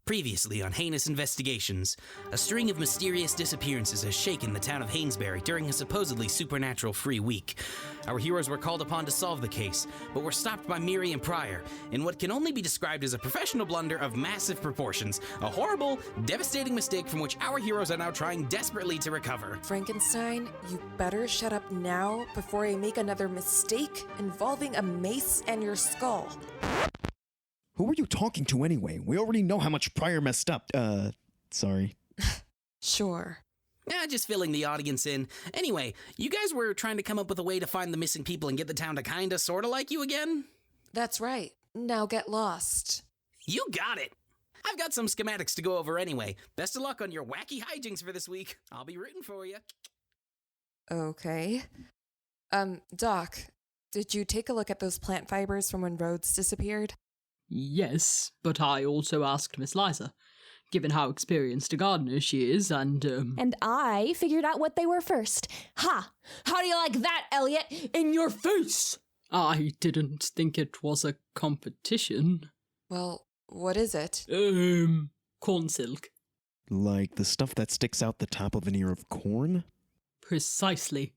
Previously on Heinous Investigations, a string of mysterious disappearances has shaken the town of Hainesbury during a supposedly supernatural free week. Our heroes were called upon to solve the case, but were stopped by Miriam Pryor in what can only be described as a professional blunder of massive proportions, a horrible, devastating mistake from which our heroes are now trying desperately to recover. Frankenstein, you better shut up now before I make another mistake involving a mace and your skull. Who are you talking to anyway? We already know how much Pryor messed up. Sorry. Sure. Just filling the audience in. Anyway, you guys were trying to come up with a way to find the missing people and get the town to kinda, sorta like you again? That's right. Now get lost. You got it! I've got some schematics to go over anyway. Best of luck on your wacky hijinks for this week. I'll be rooting for you. Okay. Doc, did you take a look at those plant fibers from when Rhodes disappeared? Yes, but I also asked Miss Liza, given how experienced a gardener she is, and And I figured out what they were first. Ha! How do you like that, Elliot? In your face! I didn't think it was a competition. Well, what is it? Corn silk. Like the stuff that sticks out the top of an ear of corn? Precisely.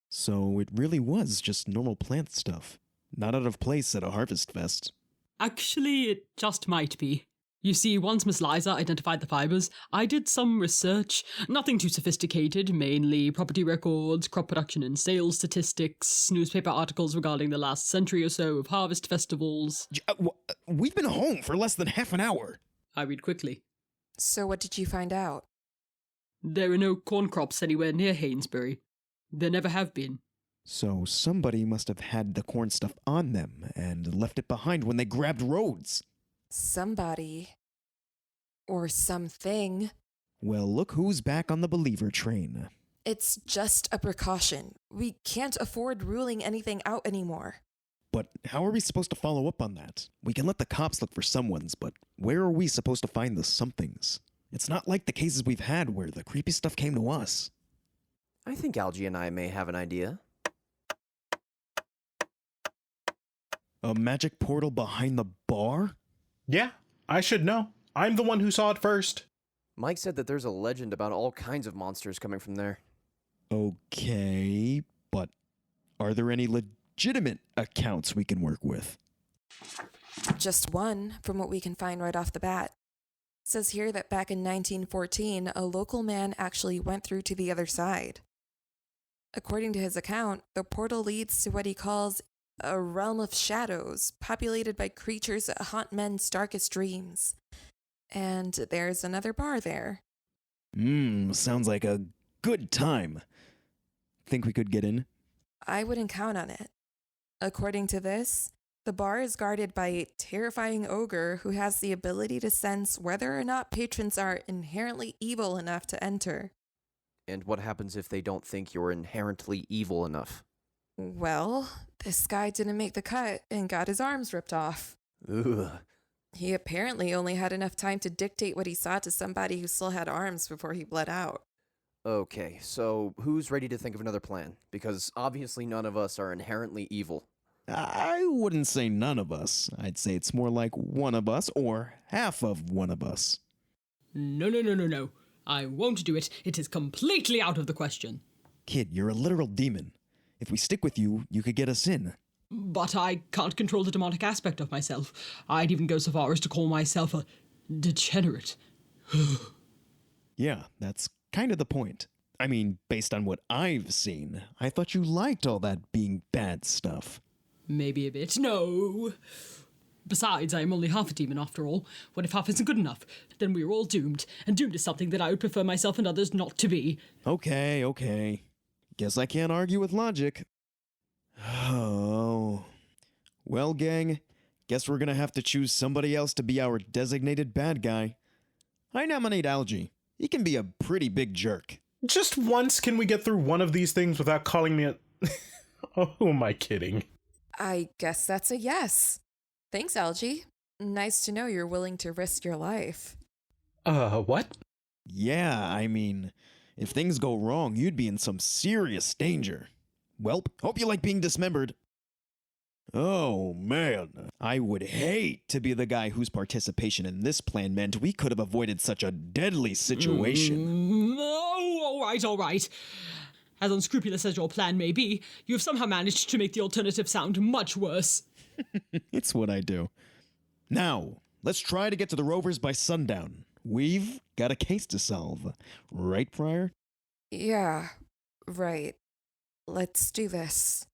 So it really was just normal plant stuff. Not out of place at a harvest fest. Actually, it just might be. You see, once Miss Liza identified the fibers, I did some research. Nothing too sophisticated, mainly property records, crop production and sales statistics, newspaper articles regarding the last century or so of harvest festivals. We've been home for less than half an hour. I read quickly. So what did you find out? There are no corn crops anywhere near Hainesbury. There never have been. So somebody must have had the corn stuff on them and left it behind when they grabbed Rhodes. Somebody. Or something. Well, look who's back on the believer train. It's just a precaution. We can't afford ruling anything out anymore. But how are we supposed to follow up on that? We can let the cops look for someones, but where are we supposed to find the somethings? It's not like the cases we've had where the creepy stuff came to us. I think Algie and I may have an idea. A magic portal behind the bar? Yeah, I should know. I'm the one who saw it first. Mike said that there's a legend about all kinds of monsters coming from there. Okay, but are there any legitimate accounts we can work with? Just one, from what we can find right off the bat. It says here that back in 1914, a local man actually went through to the other side. According to his account, the portal leads to what he calls a realm of shadows, populated by creatures that haunt men's darkest dreams. And there's another bar there. Sounds like a good time. Think we could get in? I wouldn't count on it. According to this, the bar is guarded by a terrifying ogre who has the ability to sense whether or not patrons are inherently evil enough to enter. And what happens if they don't think you're inherently evil enough? Well, this guy didn't make the cut and got his arms ripped off. Ugh. He apparently only had enough time to dictate what he saw to somebody who still had arms before he bled out. Okay, so who's ready to think of another plan? Because obviously none of us are inherently evil. I wouldn't say none of us. I'd say it's more like one of us or half of one of us. No. I won't do it. It is completely out of the question. Kid, you're a literal demon. If we stick with you, you could get us in. But I can't control the demonic aspect of myself. I'd even go so far as to call myself a degenerate. Yeah, that's kind of the point. I mean, based on what I've seen, I thought you liked all that being bad stuff. Maybe a bit. No. Besides, I am only half a demon after all. What if half isn't good enough? Then we are all doomed, and doomed is something that I would prefer myself and others not to be. Okay. Guess I can't argue with logic. Oh. Well, gang, guess we're gonna have to choose somebody else to be our designated bad guy. I nominate Algie. He can be a pretty big jerk. Just once can we get through one of these things without calling me a... Oh, who am I kidding? I guess that's a yes. Thanks, Algie. Nice to know you're willing to risk your life. What? Yeah, I mean, if things go wrong, you'd be in some serious danger. Welp, hope you like being dismembered. Oh, man. I would hate to be the guy whose participation in this plan meant we could have avoided such a deadly situation. Oh, all right. As unscrupulous as your plan may be, you have somehow managed to make the alternative sound much worse. It's what I do. Now, let's try to get to the Rovers by sundown. We've got a case to solve. Right, Pryor? Yeah, right. Let's do this.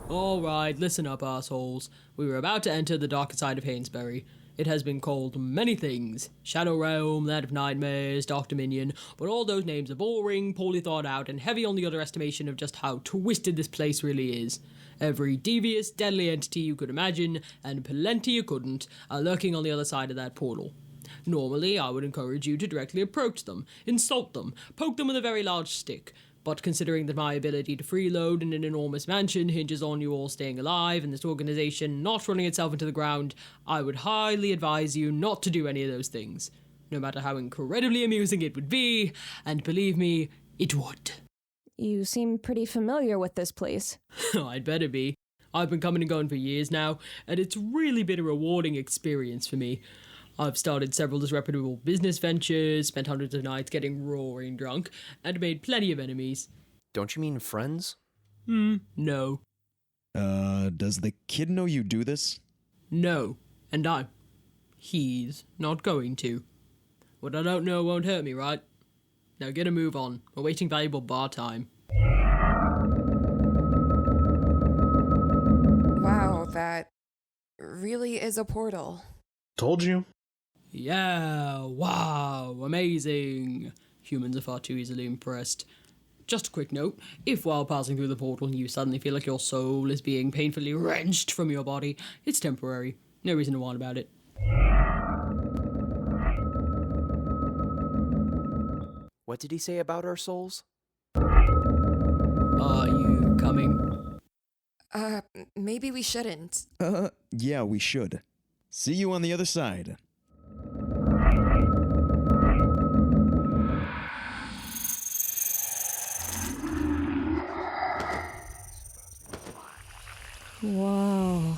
Alright, listen up, assholes. We were about to enter the darker side of Hainsbury. It has been called many things. Shadow Realm, Land of Nightmares, Dark Dominion, but all those names are boring, poorly thought out, and heavy on the underestimation of just how twisted this place really is. Every devious, deadly entity you could imagine, and plenty you couldn't, are lurking on the other side of that portal. Normally, I would encourage you to directly approach them, insult them, poke them with a very large stick. But considering that my ability to freeload in an enormous mansion hinges on you all staying alive and this organization not running itself into the ground, I would highly advise you not to do any of those things. No matter how incredibly amusing it would be, and believe me, it would. You seem pretty familiar with this place. I'd better be. I've been coming and going for years now, and it's really been a rewarding experience for me. I've started several disreputable business ventures, spent hundreds of nights getting roaring drunk, and made plenty of enemies. Don't you mean friends? No. Does the kid know you do this? No. And he's not going to. What I don't know won't hurt me, right? Now get a move on. We're waiting valuable bar time. Wow, that really is a portal. Told you. Yeah, wow, amazing. Humans are far too easily impressed. Just a quick note, if while passing through the portal you suddenly feel like your soul is being painfully wrenched from your body, it's temporary. No reason to whine about it. What did he say about our souls? Are you coming? Maybe we shouldn't. Yeah, we should. See you on the other side. Whoa.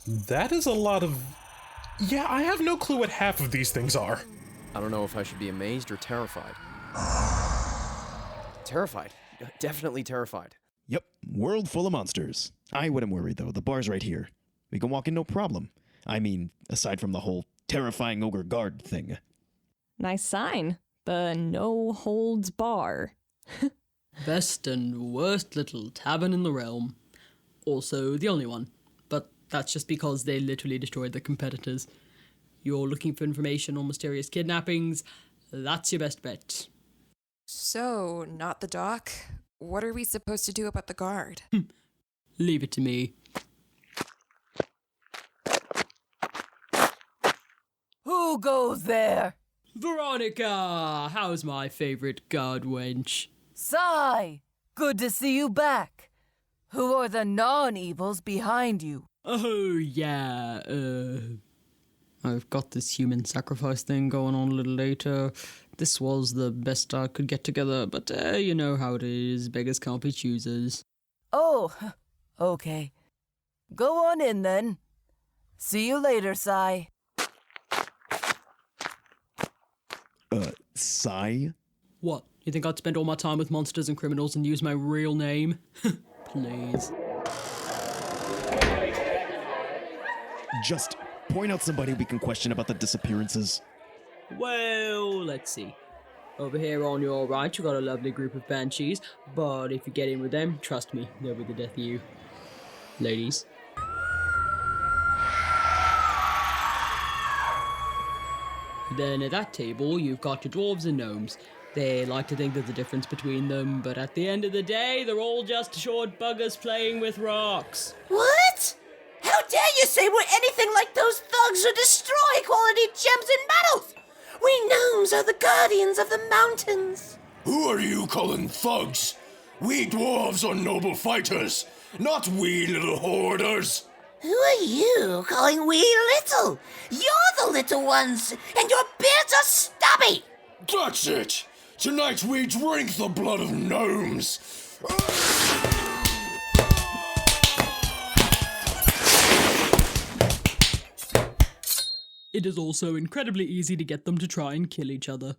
That is a lot of... Yeah, I have no clue what half of these things are. I don't know if I should be amazed or terrified. Terrified. Definitely terrified. Yep, world full of monsters. I wouldn't worry, though. The bar's right here. We can walk in no problem. I mean, aside from the whole terrifying ogre guard thing. Nice sign. The no holds bar. Best and worst little tavern in the realm. Also, the only one. But that's just because they literally destroyed the competitors. You're looking for information on mysterious kidnappings, that's your best bet. So, not the dock? What are we supposed to do about the guard? Leave it to me. Who goes there? Veronica! How's my favorite guard wench? Sai! Good to see you back. Who are the non-evils behind you? Oh, yeah, I've got this human sacrifice thing going on a little later. This was the best I could get together, but you know how it is. Beggars can't be choosers. Oh, okay. Go on in then. See you later, Sai. Sai? What? You think I'd spend all my time with monsters and criminals and use my real name? Please. Just point out somebody we can question about the disappearances. Well, let's see. Over here on your right, you got a lovely group of banshees, but if you get in with them, trust me, they'll be the death of you. Ladies. Then at that table, you've got your dwarves and gnomes. They like to think there's a difference between them, but at the end of the day, they're all just short buggers playing with rocks. What? How dare you say we're anything like those thugs who destroy quality gems and metals? We gnomes are the guardians of the mountains. Who are you calling thugs? We dwarves are noble fighters, not wee little hoarders. Who are you calling we little? You're the little ones, and your beards are stubby! That's it! Tonight we drink the blood of gnomes! It is also incredibly easy to get them to try and kill each other.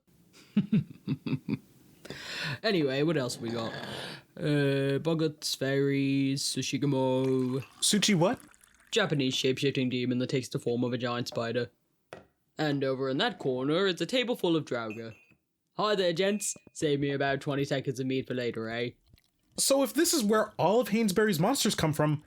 Anyway, what else have we got? Boggarts, fairies, Tsushigamo... Suchi what? Japanese shape-shifting demon that takes the form of a giant spider. And over in that corner is a table full of Draugr. Hi there, gents. Save me about 20 seconds of meat for later, eh? So if this is where all of Hainsbury's monsters come from,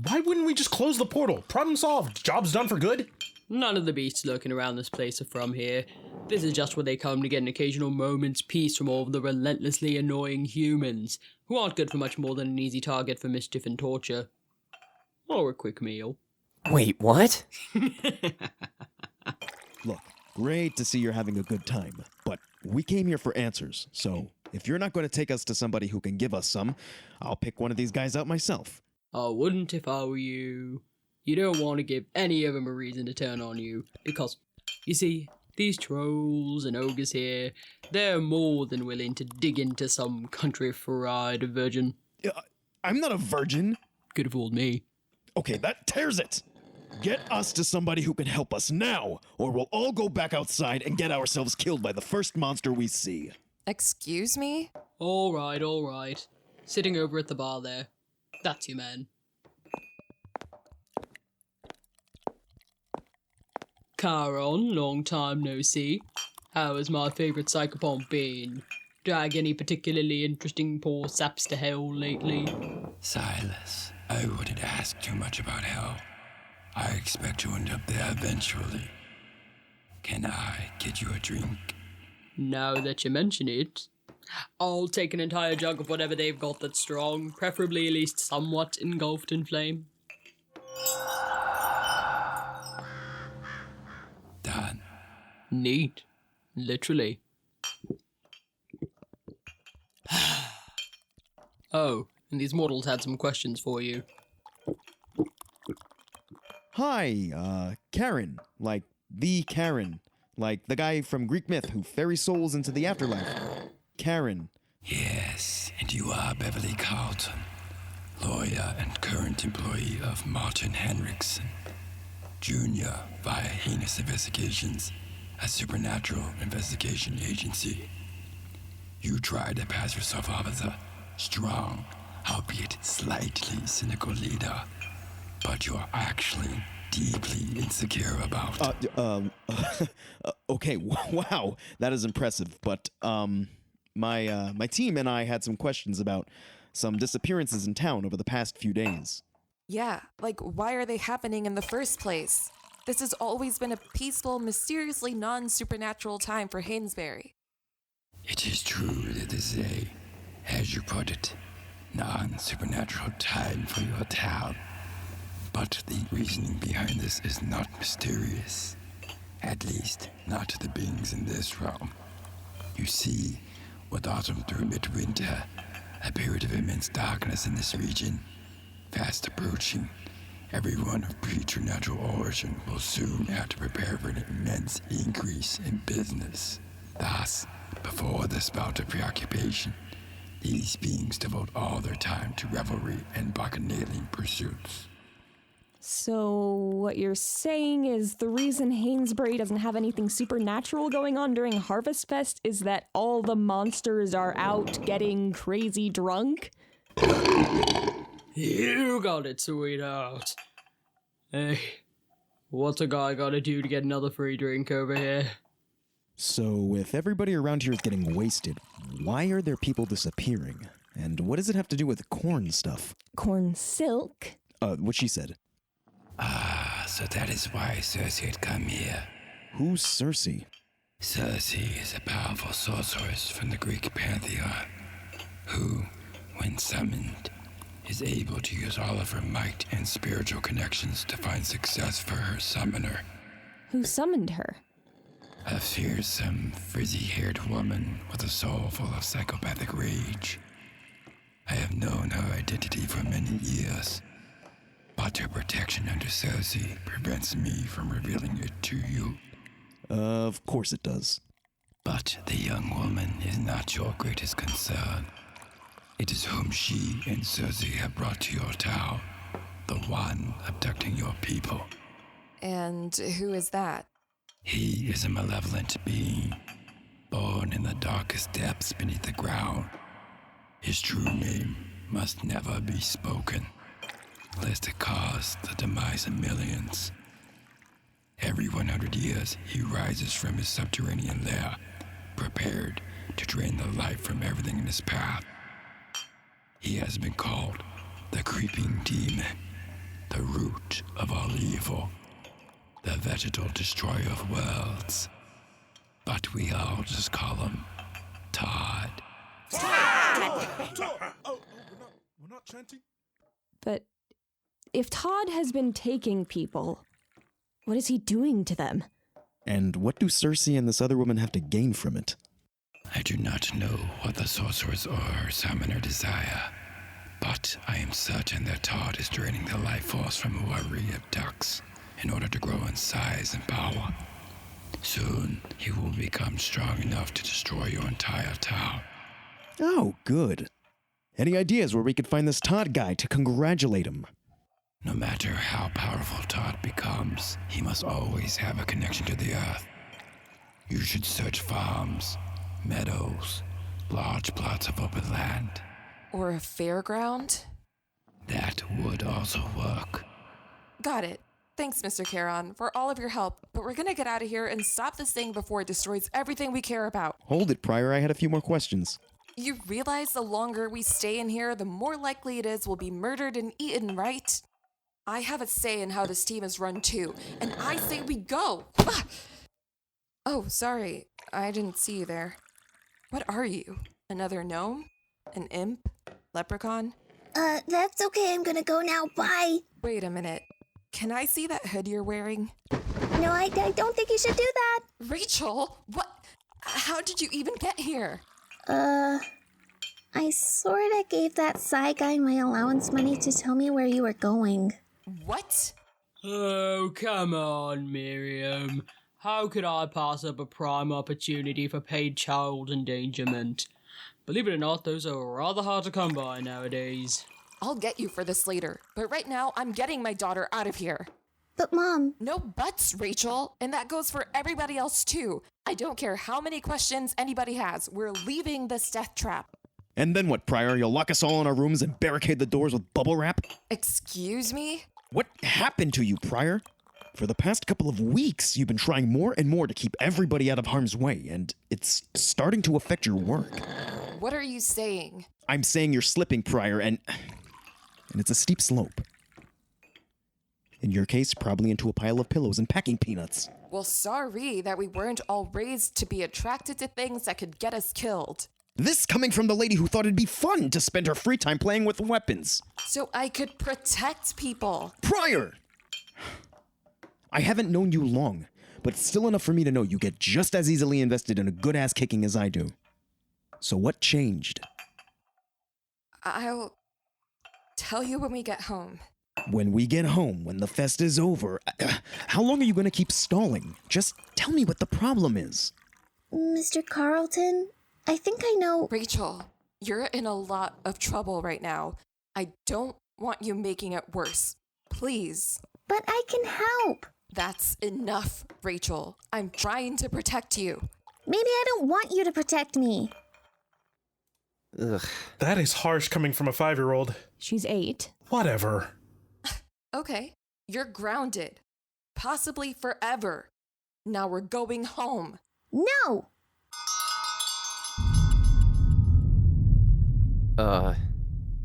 why wouldn't we just close the portal? Problem solved. Job's done for good. None of the beasts lurking around this place are from here. This is just where they come to get an occasional moment's peace from all of the relentlessly annoying humans, who aren't good for much more than an easy target for mischief and torture. Or a quick meal. Wait, what? Look, great to see you're having a good time, but we came here for answers, so if you're not going to take us to somebody who can give us some, I'll pick one of these guys out myself. I wouldn't if I were you. You don't want to give any of them a reason to turn on you, because, you see, these trolls and ogres here, they're more than willing to dig into some country-fried virgin. I'm not a virgin. Could have fooled me. Okay, that tears it. Get us to somebody who can help us now, or we'll all go back outside and get ourselves killed by the first monster we see. Excuse me? All right. Sitting over at the bar there. That's you, man. Charon, long time no see. How has my favourite psychopomp been? Drag any particularly interesting poor saps to hell lately? Silas, I wouldn't ask too much about hell. I expect to end up there eventually. Can I get you a drink? Now that you mention it, I'll take an entire jug of whatever they've got that's strong, preferably at least somewhat engulfed in flame. Done. Neat. Literally. Oh, and these mortals had some questions for you. Hi, Karen. Like, the Karen. Like, the guy from Greek myth who ferries souls into the afterlife. Karen. Yes, and you are Beverly Carlton, lawyer and current employee of Martin Henriksen, Jr. via Heinous Investigations, a supernatural investigation agency. You tried to pass yourself off as a strong, albeit slightly cynical leader, but you're actually deeply insecure about... Okay, wow, that is impressive, but, my team and I had some questions about some disappearances in town over the past few days. Yeah, like, why are they happening in the first place? This has always been a peaceful, mysteriously non-supernatural time for Hainsbury. It is true that this is a, as you put it, non-supernatural time for your town. But the reasoning behind this is not mysterious. At least, not to the beings in this realm. You see, with autumn through midwinter, a period of immense darkness in this region, fast approaching, everyone of preternatural origin will soon have to prepare for an immense increase in business. Thus, before this bout of preoccupation, these beings devote all their time to revelry and bacchanalian pursuits. So, what you're saying is the reason Hainsbury doesn't have anything supernatural going on during Harvest Fest is that all the monsters are out getting crazy drunk? You got it, sweetheart. Hey, what's a guy gotta do to get another free drink over here? So, if everybody around here is getting wasted, why are there people disappearing? And what does it have to do with corn stuff? Corn silk? What she said. Ah, so that is why Circe had come here. Who's Circe? Circe is a powerful sorceress from the Greek pantheon, who, when summoned, is able to use all of her might and spiritual connections to find success for her summoner. Who summoned her? A fearsome, frizzy-haired woman with a soul full of psychopathic rage. I have known her identity for many years, but but her protection under Cersei prevents me from revealing it to you. Of course it does. But the young woman is not your greatest concern. It is whom she and Cersei have brought to your town, the one abducting your people. And who is that? He is a malevolent being, born in the darkest depths beneath the ground. His true name must never be spoken, lest it cause the demise of millions. Every 100 years, he rises from his subterranean lair, prepared to drain the life from everything in his path. He has been called the Creeping Demon, the root of all evil, the vegetal destroyer of worlds. But we all just call him Todd. We're not chanting. But if Todd has been taking people, what is he doing to them? And what do Cersei and this other woman have to gain from it? I do not know what the sorceress or her summoner desire, but I am certain that Todd is draining the life force from whoever he abducts in order to grow in size and power. Soon, he will become strong enough to destroy your entire town. Oh, good. Any ideas where we could find this Todd guy to congratulate him? No matter how powerful Todd becomes, he must always have a connection to the earth. You should search farms, meadows, large plots of open land. Or a fairground? That would also work. Got it. Thanks, Mr. Charon, for all of your help, but we're gonna get out of here and stop this thing before it destroys everything we care about. Hold it, Prior, I had a few more questions. You realize the longer we stay in here, the more likely it is we'll be murdered and eaten, right? I have a say in how this team is run too, and I say we go! Ah! Oh, sorry, I didn't see you there. What are you? Another gnome? An imp? Leprechaun? That's okay, I'm gonna go now, bye! Wait a minute. Can I see that hood you're wearing? No, I don't think you should do that! Rachel, what? How did you even get here? I sorta gave that side guy my allowance money to tell me where you were going. What? Oh, come on, Miriam. How could I pass up a prime opportunity for paid child endangerment? Believe it or not, those are rather hard to come by nowadays. I'll get you for this later, but right now I'm getting my daughter out of here. But Mom... No buts, Rachel, and that goes for everybody else too. I don't care how many questions anybody has, we're leaving this death trap. And then what, Prior? You'll lock us all in our rooms and barricade the doors with bubble wrap? Excuse me? What happened to you, Prior? For the past couple of weeks, you've been trying more and more to keep everybody out of harm's way, and it's starting to affect your work. What are you saying? I'm saying you're slipping, Prior, and it's a steep slope. In your case, probably into a pile of pillows and packing peanuts. Well, sorry that we weren't all raised to be attracted to things that could get us killed. This coming from the lady who thought it'd be fun to spend her free time playing with weapons. So I could protect people. Prior! I haven't known you long, but still enough for me to know you get just as easily invested in a good ass kicking as I do. So what changed? I'll tell you when we get home. When we get home, when the fest is over, how long are you going to keep stalling? Just tell me what the problem is. Mr. Carlton, I think I know... Rachel, you're in a lot of trouble right now. I don't want you making it worse. Please. But I can help. That's enough, Rachel. I'm trying to protect you. Maybe I don't want you to protect me. Ugh. That is harsh coming from a 5-year-old. She's 8. Whatever. Okay, you're grounded. Possibly forever. Now we're going home. No!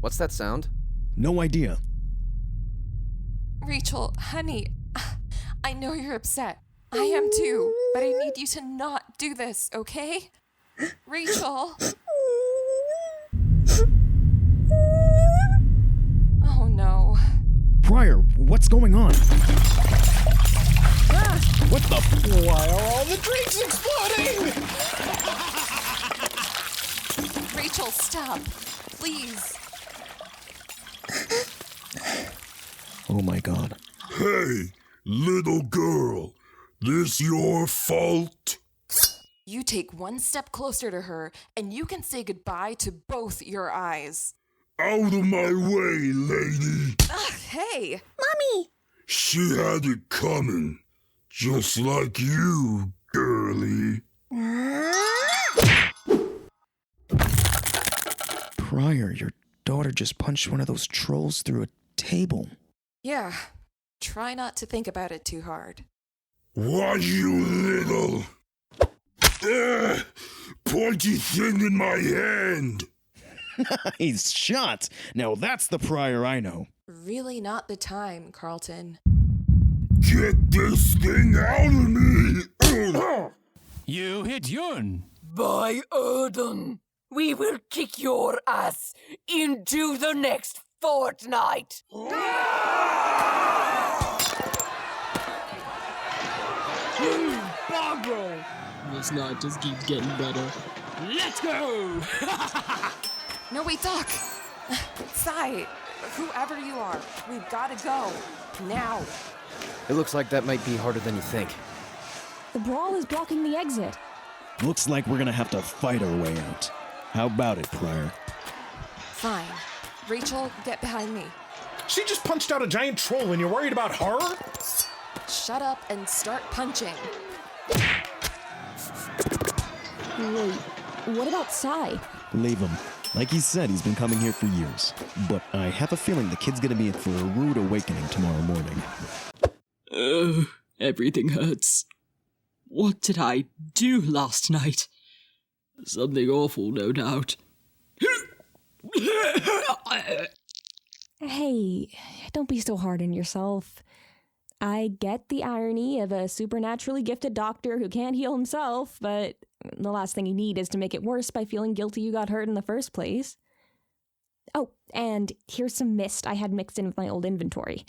What's that sound? No idea. Rachel, honey, I know you're upset. I am too, but I need you to not do this, okay? Rachel. Oh no. Prior, what's going on? What the? Why are all the drinks exploding? Rachel, stop. Please. Oh my god. Hey, little girl, this your fault? You take one step closer to her, and you can say goodbye to both your eyes. Out of my way, lady. Ugh, hey! Mommy! She had it coming. Just like you, girlie. Pryor, your daughter just punched one of those trolls through a table. Yeah, try not to think about it too hard. What, you little... pointy thing in my hand. Nice shot. Now that's the Pryor I know. Really not the time, Carlton. Get this thing out of me! You hit Yun. By Odin, we will kick your ass into the next fortnight. Barbaro! This night just keeps getting better. Let's go! No, wait, Doc! Sai, whoever you are, we've gotta go. Now. It looks like that might be harder than you think. The brawl is blocking the exit. Looks like we're gonna have to fight our way out. How about it, Pryor? Fine. Rachel, get behind me. She just punched out a giant troll and you're worried about her? Shut up and start punching. Wait, what about Sai? Leave him. Like he said, he's been coming here for years. But I have a feeling the kid's gonna be in for a rude awakening tomorrow morning. Everything hurts. What did I do last night? Something awful, no doubt. Hey, don't be so hard on yourself. I get the irony of a supernaturally gifted doctor who can't heal himself, but the last thing you need is to make it worse by feeling guilty you got hurt in the first place. Oh, and here's some mist I had mixed in with my old inventory.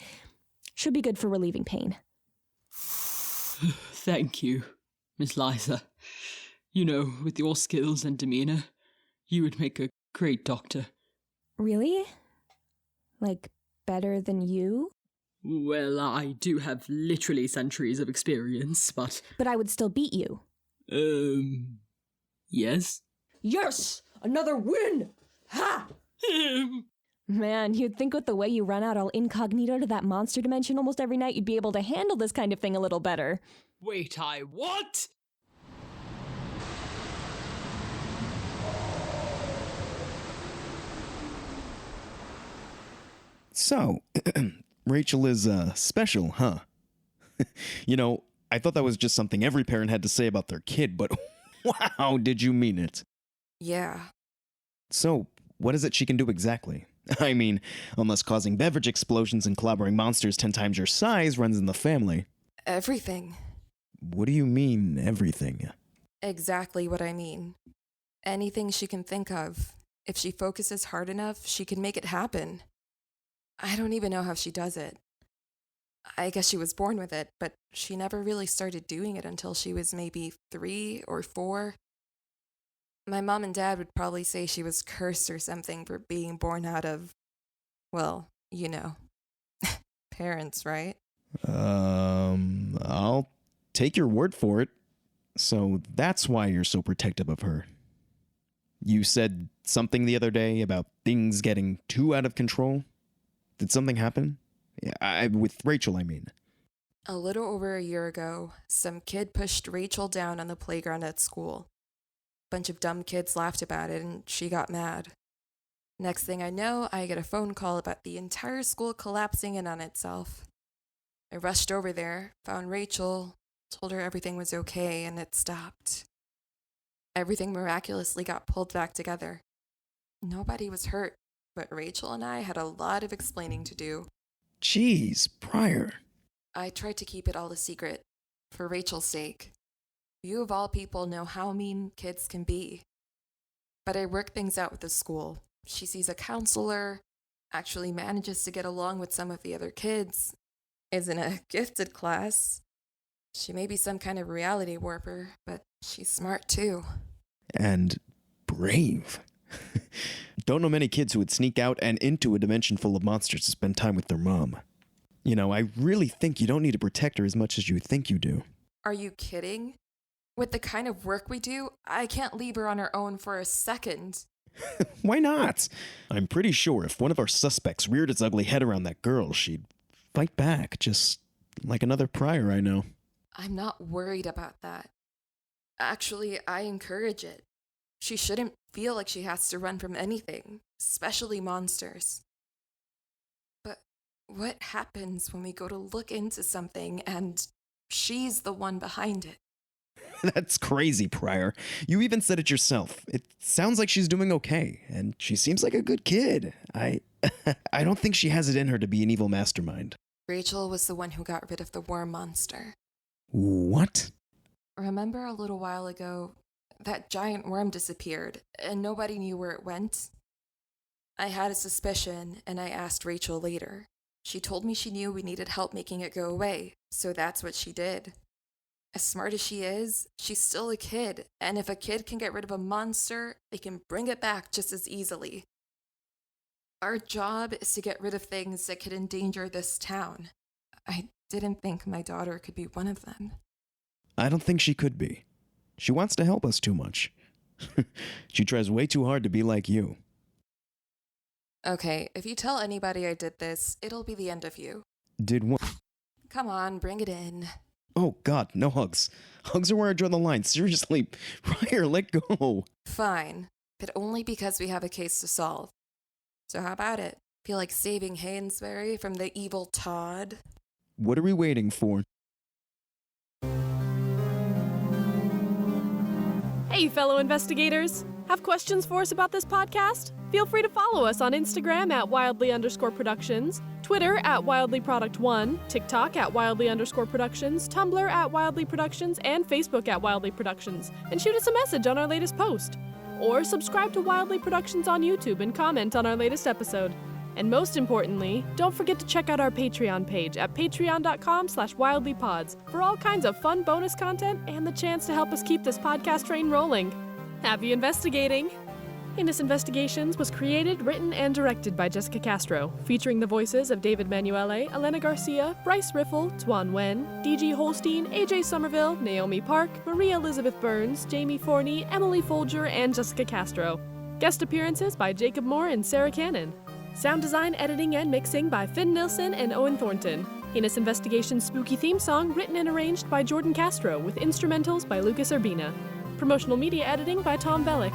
Should be good for relieving pain. Thank you, Miss Liza. You know, with your skills and demeanor, you would make a great doctor. Really? Like, better than you? Well, I do have literally centuries of experience, but... But I would still beat you. Yes? Yes! Another win! Ha! Man, you'd think with the way you run out all incognito to that monster dimension almost every night, you'd be able to handle this kind of thing a little better. Wait, what? So, Rachel is, special, huh? You know, I thought that was just something every parent had to say about their kid, but wow, did you mean it? Yeah. So, what is it she can do exactly? I mean, unless causing beverage explosions and clobbering monsters 10 times your size runs in the family. Everything. What do you mean, everything? Exactly what I mean. Anything she can think of. If she focuses hard enough, she can make it happen. I don't even know how she does it. I guess she was born with it, but she never really started doing it until she was maybe 3 or 4. My mom and dad would probably say she was cursed or something for being born out of, well, you know, parents, right? I'll take your word for it. So that's why you're so protective of her. You said something the other day about things getting too out of control. Did something happen? With Rachel, I mean. A little over a year ago, some kid pushed Rachel down on the playground at school. Bunch of dumb kids laughed about it and she got mad. Next thing I know, I get a phone call about the entire school collapsing in on itself. I rushed over there, found Rachel, told her everything was okay, and it stopped. Everything miraculously got pulled back together. Nobody was hurt, but Rachel and I had a lot of explaining to do. Jeez, Pryor. I tried to keep it all a secret, for Rachel's sake. You of all people know how mean kids can be. But I worked things out with the school. She sees a counselor, actually manages to get along with some of the other kids, is in a gifted class. She may be some kind of reality warper, but she's smart too. And brave. Don't know many kids who would sneak out and into a dimension full of monsters to spend time with their mom. You know, I really think you don't need to protect her as much as you think you do. Are you kidding? With the kind of work we do, I can't leave her on her own for a second. Why not? I'm pretty sure if one of our suspects reared its ugly head around that girl, she'd fight back, just like another Pryor I know. I'm not worried about that. Actually, I encourage it. She shouldn't feel like she has to run from anything, especially monsters. But what happens when we go to look into something and she's the one behind it? That's crazy, Pryor. You even said it yourself. It sounds like she's doing okay, and she seems like a good kid. I don't think she has it in her to be an evil mastermind. Rachel was the one who got rid of the worm monster. What? Remember a little while ago, that giant worm disappeared, and nobody knew where it went? I had a suspicion, and I asked Rachel later. She told me she knew we needed help making it go away, so that's what she did. As smart as she is, she's still a kid, and if a kid can get rid of a monster, they can bring it back just as easily. Our job is to get rid of things that could endanger this town. I didn't think my daughter could be one of them. I don't think she could be. She wants to help us too much. She tries way too hard to be like you. Okay, if you tell anybody I did this, it'll be the end of you. Did what? Come on, bring it in. Oh, God, no hugs. Hugs are where I draw the line. Seriously, Pryor, let go. Fine, but only because we have a case to solve. So how about it? Feel like saving Hainsbury from the evil Todd? What are we waiting for? Hey, fellow investigators! Have questions for us about this podcast? Feel free to follow us on Instagram at wildly_productions, Twitter at wildlyproduct1, TikTok at wildly_productions, Tumblr at wildlyproductions, and Facebook at wildlyproductions, and shoot us a message on our latest post. Or subscribe to Wildly Productions on YouTube and comment on our latest episode. And most importantly, don't forget to check out our Patreon page at patreon.com/wildlypods for all kinds of fun bonus content and the chance to help us keep this podcast train rolling. Happy investigating! Heinous Investigations was created, written, and directed by Jessica Castro, featuring the voices of David Manuele, Elena Garcia, Bryce Riffle, Tuan Wen, D.G. Holstein, A.J. Somerville, Naomi Park, Maria Elizabeth Burns, Jamie Forney, Emily Folger, and Jessica Castro. Guest appearances by Jacob Moore and Sarah Cannon. Sound design, editing, and mixing by Finn Nilsson and Owen Thornton. Heinous Investigations' spooky theme song written and arranged by Jordan Castro with instrumentals by Lucas Urbina. Promotional media editing by Tom Bellick.